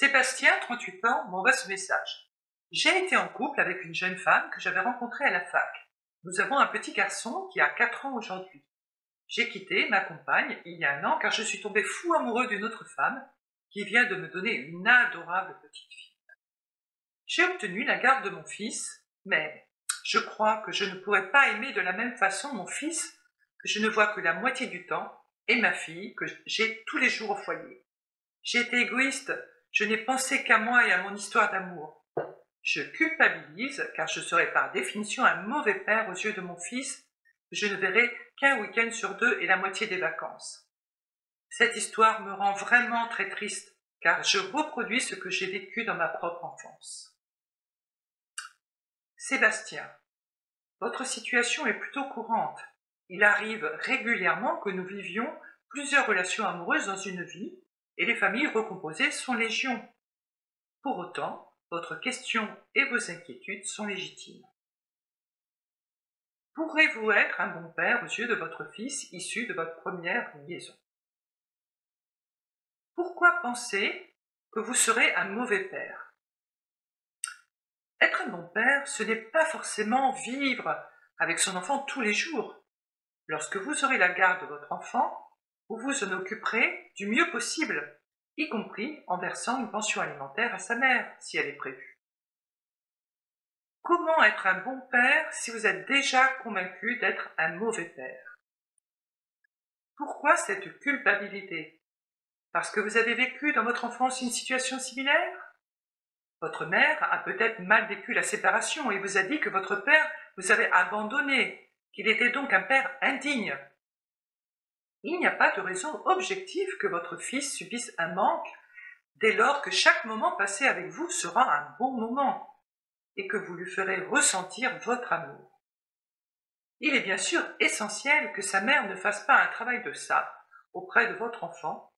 Sébastien, 38 ans, m'envoie ce message. J'ai été en couple avec une jeune femme que j'avais rencontrée à la fac. Nous avons un petit garçon qui a 4 ans aujourd'hui. J'ai quitté ma compagne il y a un an car je suis tombé fou amoureux d'une autre femme qui vient de me donner une adorable petite fille. J'ai obtenu la garde de mon fils, mais je crois que je ne pourrais pas aimer de la même façon mon fils que je ne vois que la moitié du temps et ma fille que j'ai tous les jours au foyer. J'ai été égoïste, je n'ai pensé qu'à moi et à mon histoire d'amour. Je culpabilise car je serai par définition un mauvais père aux yeux de mon fils que je ne verrai qu'un week-end sur 2 et la moitié des vacances. Cette histoire me rend vraiment très triste car je reproduis ce que j'ai vécu dans ma propre enfance. Sébastien, votre situation est plutôt courante. Il arrive régulièrement que nous vivions plusieurs relations amoureuses dans une vie et les familles recomposées sont légion. Pour autant, votre question et vos inquiétudes sont légitimes. Pourrez-vous être un bon père aux yeux de votre fils issu de votre première liaison? Pourquoi penser que vous serez un mauvais père? Être un bon père, ce n'est pas forcément vivre avec son enfant tous les jours. Lorsque vous aurez la garde de votre enfant, vous vous en occuperez du mieux possible, y compris en versant une pension alimentaire à sa mère, si elle est prévue. Comment être un bon père si vous êtes déjà convaincu d'être un mauvais père? Pourquoi cette culpabilité? Parce que vous avez vécu dans votre enfance une situation similaire? Votre mère a peut-être mal vécu la séparation et vous a dit que votre père vous avait abandonné, qu'il était donc un père indigne. Il n'y a pas de raison objective que votre fils subisse un manque dès lors que chaque moment passé avec vous sera un bon moment et que vous lui ferez ressentir votre amour. Il est bien sûr essentiel que sa mère ne fasse pas un travail de sape auprès de votre enfant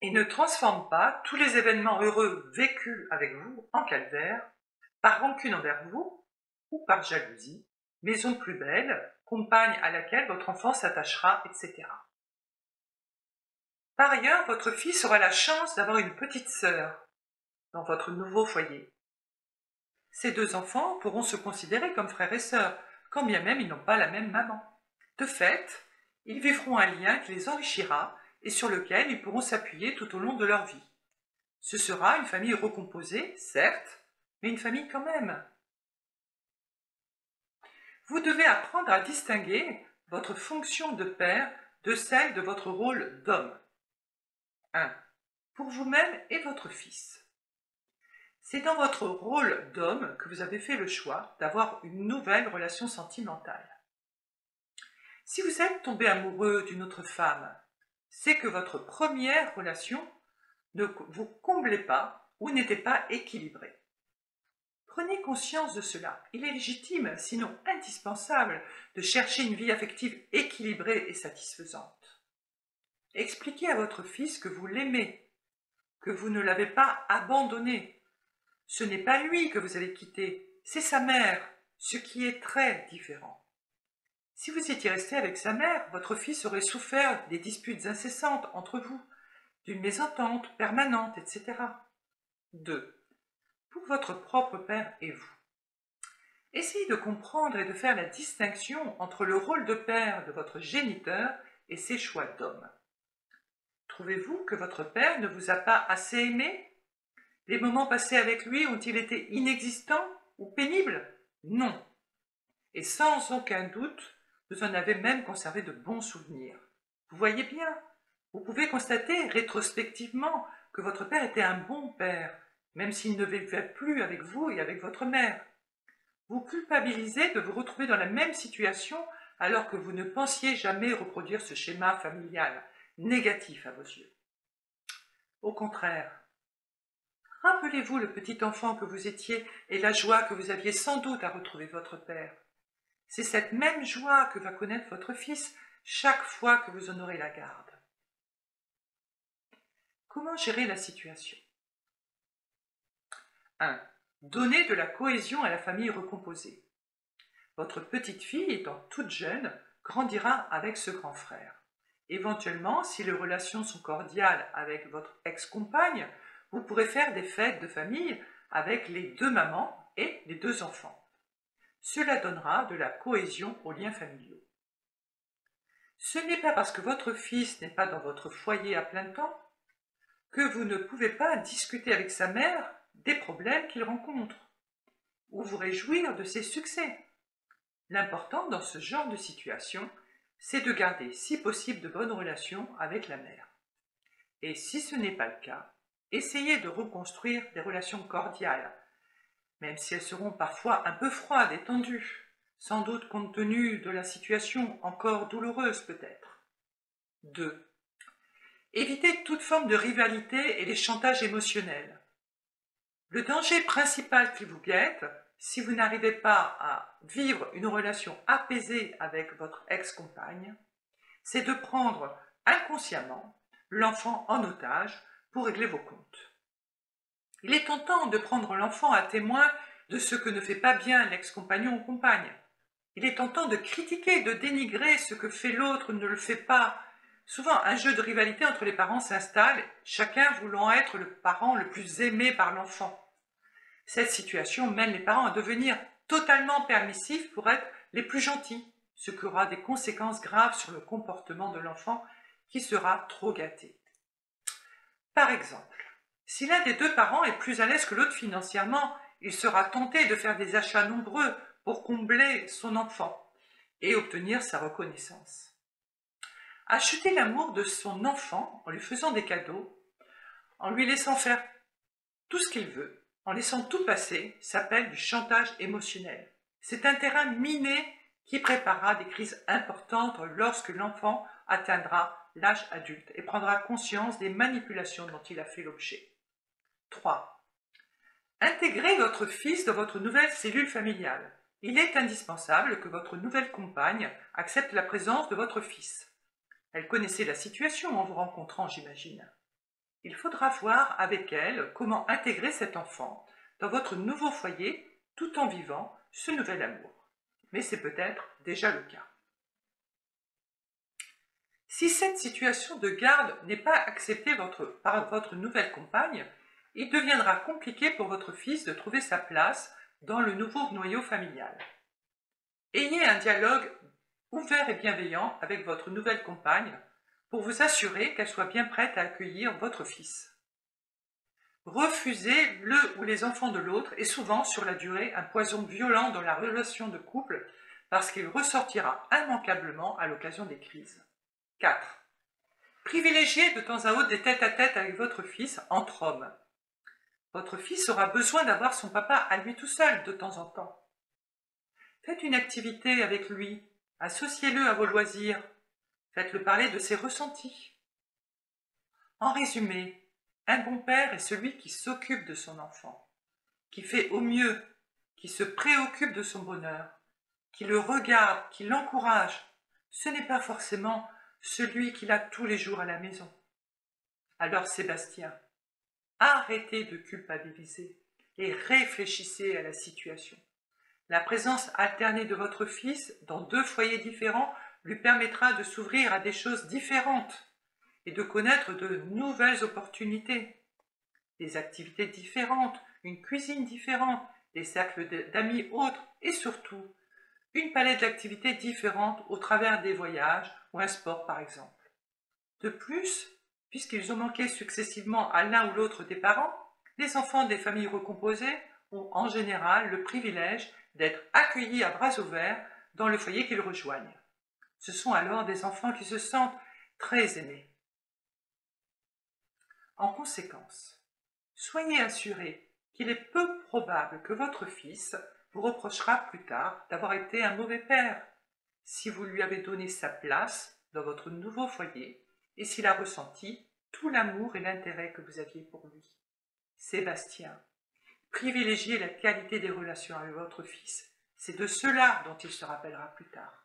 et ne transforme pas tous les événements heureux vécus avec vous en calvaire, par rancune envers vous ou par jalousie, maison plus belle, compagne à laquelle votre enfant s'attachera, etc. Par ailleurs, votre fils aura la chance d'avoir une petite sœur dans votre nouveau foyer. Ces 2 enfants pourront se considérer comme frères et sœurs, quand bien même ils n'ont pas la même maman. De fait, ils vivront un lien qui les enrichira et sur lequel ils pourront s'appuyer tout au long de leur vie. Ce sera une famille recomposée, certes, mais une famille quand même. Vous devez apprendre à distinguer votre fonction de père de celle de votre rôle d'homme. 1. Pour vous-même et votre fils. C'est dans votre rôle d'homme que vous avez fait le choix d'avoir une nouvelle relation sentimentale. Si vous êtes tombé amoureux d'une autre femme, c'est que votre première relation ne vous comblait pas ou n'était pas équilibrée. Prenez conscience de cela. Il est légitime, sinon indispensable, de chercher une vie affective équilibrée et satisfaisante. Expliquez à votre fils que vous l'aimez, que vous ne l'avez pas abandonné. Ce n'est pas lui que vous avez quitté, c'est sa mère, ce qui est très différent. Si vous étiez resté avec sa mère, votre fils aurait souffert des disputes incessantes entre vous, d'une mésentente permanente, etc. 2. Pour votre propre père et vous. Essayez de comprendre et de faire la distinction entre le rôle de père de votre géniteur et ses choix d'homme. Trouvez-vous que votre père ne vous a pas assez aimé? Les moments passés avec lui ont-ils été inexistants ou pénibles? Non. Et sans aucun doute, vous en avez même conservé de bons souvenirs. Vous voyez bien, vous pouvez constater rétrospectivement que votre père était un bon père, même s'il ne vivait plus avec vous et avec votre mère. Vous culpabilisez de vous retrouver dans la même situation alors que vous ne pensiez jamais reproduire ce schéma familial négatif à vos yeux. Au contraire, rappelez-vous le petit enfant que vous étiez et la joie que vous aviez sans doute à retrouver votre père. C'est cette même joie que va connaître votre fils chaque fois que vous en aurez la garde. Comment gérer la situation? 1. Donner de la cohésion à la famille recomposée. Votre petite fille, étant toute jeune, grandira avec ce grand frère. Éventuellement, si les relations sont cordiales avec votre ex-compagne, vous pourrez faire des fêtes de famille avec les deux mamans et les deux enfants. Cela donnera de la cohésion aux liens familiaux. Ce n'est pas parce que votre fils n'est pas dans votre foyer à plein temps que vous ne pouvez pas discuter avec sa mère des problèmes qu'il rencontre ou vous réjouir de ses succès. L'important dans ce genre de situation, c'est de garder si possible de bonnes relations avec la mère. Et si ce n'est pas le cas, essayez de reconstruire des relations cordiales, même si elles seront parfois un peu froides et tendues, sans doute compte tenu de la situation encore douloureuse peut-être. 2. Évitez toute forme de rivalité et les chantages émotionnels. Le danger principal qui vous guette, si vous n'arrivez pas à vivre une relation apaisée avec votre ex-compagne, c'est de prendre inconsciemment l'enfant en otage pour régler vos comptes. Il est tentant de prendre l'enfant à témoin de ce que ne fait pas bien l'ex-compagnon ou compagne. Il est tentant de critiquer, de dénigrer ce que fait l'autre, ne le fait pas. Souvent, un jeu de rivalité entre les parents s'installe, chacun voulant être le parent le plus aimé par l'enfant. Cette situation mène les parents à devenir totalement permissifs pour être les plus gentils, ce qui aura des conséquences graves sur le comportement de l'enfant qui sera trop gâté. Par exemple, si l'un des deux parents est plus à l'aise que l'autre financièrement, il sera tenté de faire des achats nombreux pour combler son enfant et obtenir sa reconnaissance. Acheter l'amour de son enfant en lui faisant des cadeaux, en lui laissant faire tout ce qu'il veut, en laissant tout passer, s'appelle du chantage émotionnel. C'est un terrain miné qui préparera des crises importantes lorsque l'enfant atteindra l'âge adulte et prendra conscience des manipulations dont il a fait l'objet. 3. Intégrez votre fils dans votre nouvelle cellule familiale. Il est indispensable que votre nouvelle compagne accepte la présence de votre fils. Elle connaissait la situation en vous rencontrant, j'imagine. Il faudra voir avec elle comment intégrer cet enfant dans votre nouveau foyer tout en vivant ce nouvel amour. Mais c'est peut-être déjà le cas. Si cette situation de garde n'est pas acceptée par votre nouvelle compagne, il deviendra compliqué pour votre fils de trouver sa place dans le nouveau noyau familial. Ayez un dialogue ouvert et bienveillant avec votre nouvelle compagne pour vous assurer qu'elle soit bien prête à accueillir votre fils. Refuser le ou les enfants de l'autre est souvent, sur la durée, un poison violent dans la relation de couple parce qu'il ressortira immanquablement à l'occasion des crises. 4. Privilégiez de temps à autre des tête-à-tête avec votre fils entre hommes. Votre fils aura besoin d'avoir son papa à lui tout seul de temps en temps. Faites une activité avec lui, associez-le à vos loisirs, faites-le parler de ses ressentis. En résumé, un bon père est celui qui s'occupe de son enfant, qui fait au mieux, qui se préoccupe de son bonheur, qui le regarde, qui l'encourage. Ce n'est pas forcément celui qu'il a tous les jours à la maison. Alors Sébastien, arrêtez de culpabiliser et réfléchissez à la situation. La présence alternée de votre fils dans deux foyers différents lui permettra de s'ouvrir à des choses différentes et de connaître de nouvelles opportunités, des activités différentes, une cuisine différente, des cercles d'amis autres et surtout une palette d'activités différentes au travers des voyages ou un sport par exemple. De plus, puisqu'ils ont manqué successivement à l'un ou l'autre des parents, les enfants des familles recomposées ont en général le privilège d'être accueillis à bras ouverts dans le foyer qu'ils rejoignent. Ce sont alors des enfants qui se sentent très aimés. En conséquence, soyez assurés qu'il est peu probable que votre fils vous reprochera plus tard d'avoir été un mauvais père si vous lui avez donné sa place dans votre nouveau foyer et s'il a ressenti tout l'amour et l'intérêt que vous aviez pour lui. Sébastien, privilégiez la qualité des relations avec votre fils. C'est de cela dont il se rappellera plus tard.